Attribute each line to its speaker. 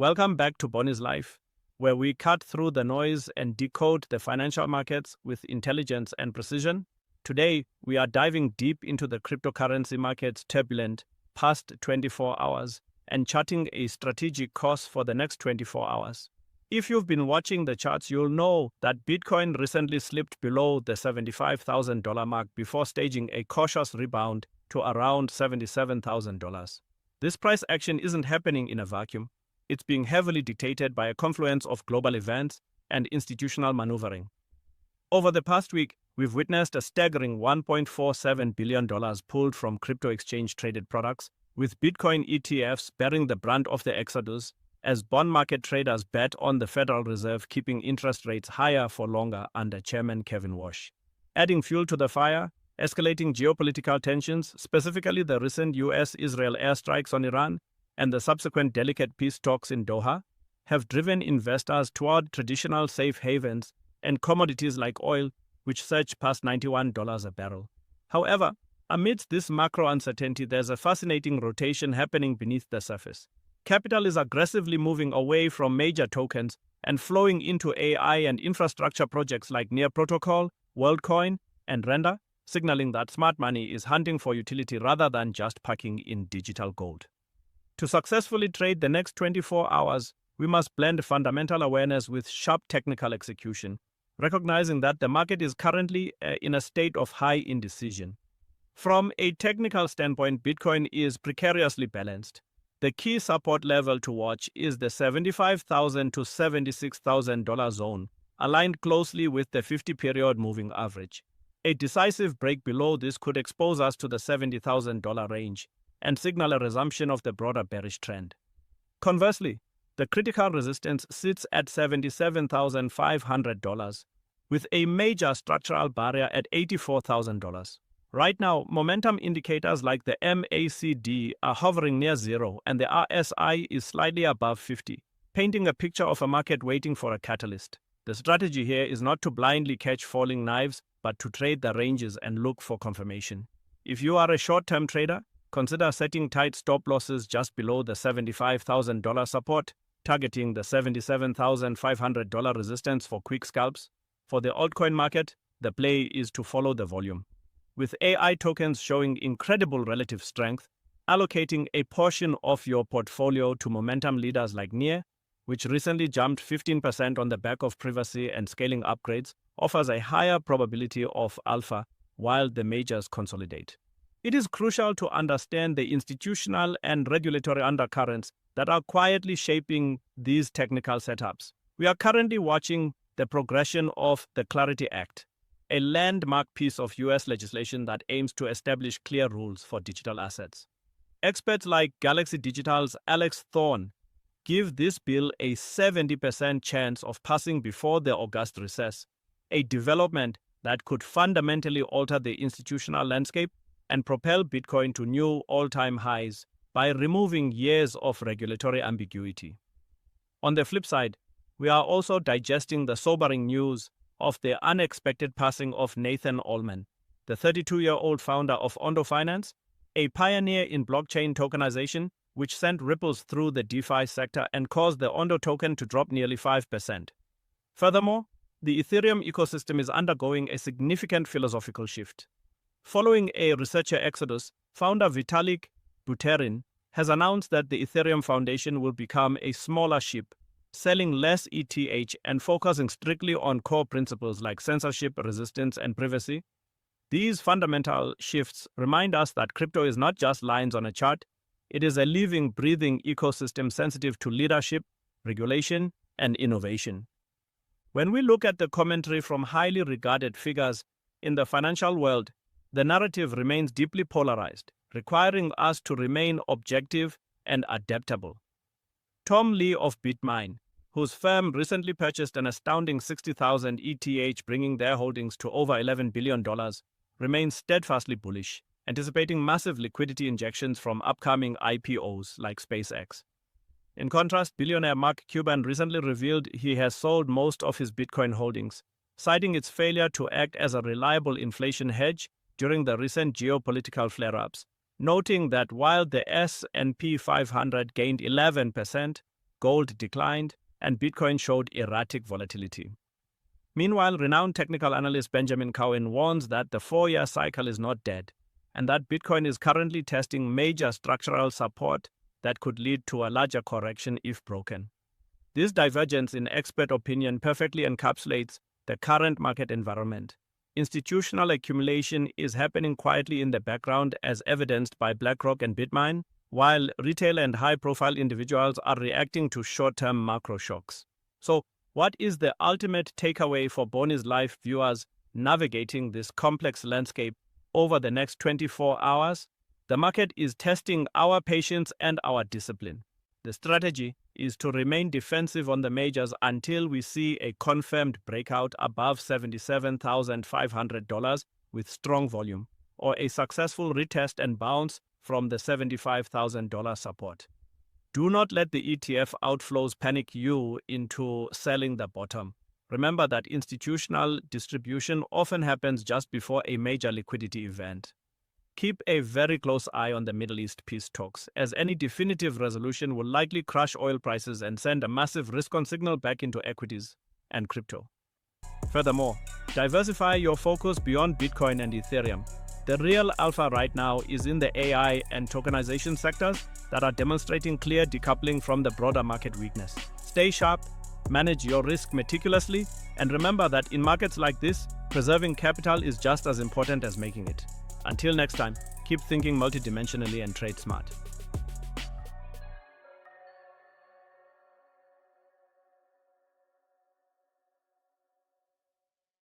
Speaker 1: Welcome back to Boni's Life, where we cut through the noise and decode the financial markets with intelligence and precision. Today, we are diving deep into the cryptocurrency market's turbulent past 24 hours and charting a strategic course for the next 24 hours. If you've been watching the charts, you'll know that Bitcoin recently slipped below the $75,000 mark before staging a cautious rebound to around $77,000. This price action isn't happening in a vacuum. It's being heavily dictated by a confluence of global events and institutional maneuvering. Over the past week, we've witnessed a staggering $1.47 billion pulled from crypto exchange-traded products, with Bitcoin ETFs bearing the brunt of the exodus, as bond market traders bet on the Federal Reserve keeping interest rates higher for longer under Chairman Kevin Warsh. Adding fuel to the fire, escalating geopolitical tensions, specifically the recent US-Israel airstrikes on Iran, and the subsequent delicate peace talks in Doha, have driven investors toward traditional safe havens and commodities like oil, which surged past $91 a barrel. However, amidst this macro uncertainty, there's a fascinating rotation happening beneath the surface. Capital is aggressively moving away from major tokens and flowing into AI and infrastructure projects like Near Protocol, Worldcoin, and Render, signaling that smart money is hunting for utility rather than just packing in digital gold. To successfully trade the next 24 hours, we must blend fundamental awareness with sharp technical execution, recognizing that the market is currently in a state of high indecision. From a technical standpoint, Bitcoin is precariously balanced. The key support level to watch is the $75,000 to $76,000 zone, aligned closely with the 50-period moving average. A decisive break below this could expose us to the $70,000 range and signal a resumption of the broader bearish trend. Conversely, the critical resistance sits at $77,500, with a major structural barrier at $84,000. Right now, momentum indicators like the MACD are hovering near zero and the RSI is slightly above 50, painting a picture of a market waiting for a catalyst. The strategy here is not to blindly catch falling knives, but to trade the ranges and look for confirmation. If you are a short-term trader, consider setting tight stop losses just below the $75,000 support, targeting the $77,500 resistance for quick scalps. For the altcoin market, the play is to follow the volume. With AI tokens showing incredible relative strength, allocating a portion of your portfolio to momentum leaders like Near, which recently jumped 15% on the back of privacy and scaling upgrades, offers a higher probability of alpha while the majors consolidate. It is crucial to understand the institutional and regulatory undercurrents that are quietly shaping these technical setups. We are currently watching the progression of the Clarity Act, a landmark piece of US legislation that aims to establish clear rules for digital assets. Experts like Galaxy Digital's Alex Thorne give this bill a 70% chance of passing before the August recess, a development that could fundamentally alter the institutional landscape and propel Bitcoin to new all-time highs by removing years of regulatory ambiguity. On the flip side, we are also digesting the sobering news of the unexpected passing of Nathan Allman, the 32-year-old founder of Ondo Finance, a pioneer in blockchain tokenization, which sent ripples through the DeFi sector and caused the Ondo token to drop nearly 5%. Furthermore, the Ethereum ecosystem is undergoing a significant philosophical shift. Following a researcher exodus, founder Vitalik Buterin has announced that the Ethereum Foundation will become a smaller ship, selling less ETH and focusing strictly on core principles like censorship, resistance, and privacy. These fundamental shifts remind us that crypto is not just lines on a chart, it is a living, breathing ecosystem sensitive to leadership, regulation, and innovation. When we look at the commentary from highly regarded figures in the financial world, the narrative remains deeply polarized, requiring us to remain objective and adaptable. Tom Lee of BitMine, whose firm recently purchased an astounding 60,000 ETH, bringing their holdings to over $11 billion, remains steadfastly bullish, anticipating massive liquidity injections from upcoming IPOs like SpaceX. In contrast, billionaire Mark Cuban recently revealed he has sold most of his Bitcoin holdings, citing its failure to act as a reliable inflation hedge during the recent geopolitical flare-ups, noting that while the S&P 500 gained 11%, gold declined, and Bitcoin showed erratic volatility. Meanwhile, renowned technical analyst Benjamin Cowen warns that the 4-year cycle is not dead, and that Bitcoin is currently testing major structural support that could lead to a larger correction if broken. This divergence in expert opinion perfectly encapsulates the current market environment. Institutional accumulation is happening quietly in the background, as evidenced by BlackRock and Bitmain, while retail and high-profile individuals are reacting to short-term macro shocks. So, what is the ultimate takeaway for Boni's Life viewers navigating this complex landscape over the next 24 hours? The market is testing our patience and our discipline. The strategy is to remain defensive on the majors until we see a confirmed breakout above $77,500 with strong volume, or a successful retest and bounce from the $75,000 support. Do not let the ETF outflows panic you into selling the bottom. Remember that institutional distribution often happens just before a major liquidity event. Keep a very close eye on the Middle East peace talks, as any definitive resolution will likely crush oil prices and send a massive risk-on signal back into equities and crypto. Furthermore, diversify your focus beyond Bitcoin and Ethereum. The real alpha right now is in the AI and tokenization sectors that are demonstrating clear decoupling from the broader market weakness. Stay sharp, manage your risk meticulously, and remember that in markets like this, preserving capital is just as important as making it. Until next time, keep thinking multidimensionally and trade smart.